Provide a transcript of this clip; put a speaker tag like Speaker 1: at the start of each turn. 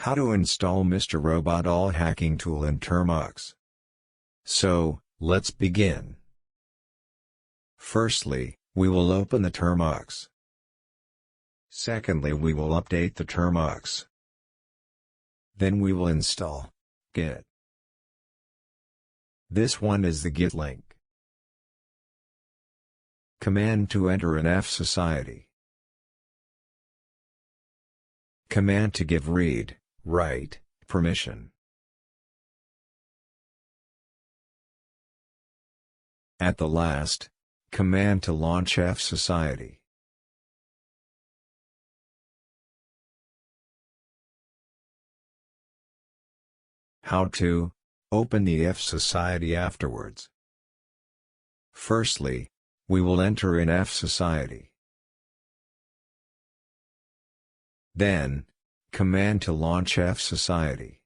Speaker 1: How to install Mr. Robot all hacking tool in Termux. So, let's begin. Firstly, we will open the Termux. Secondly, we will update the Termux. Then we will install Git. This one is the Git link. Command to enter in fsociety. Command to give read, write, permission. At the last, command to launch fsociety. How to open the fsociety afterwards. Firstly, we will enter in fsociety. Then, command to launch fsociety.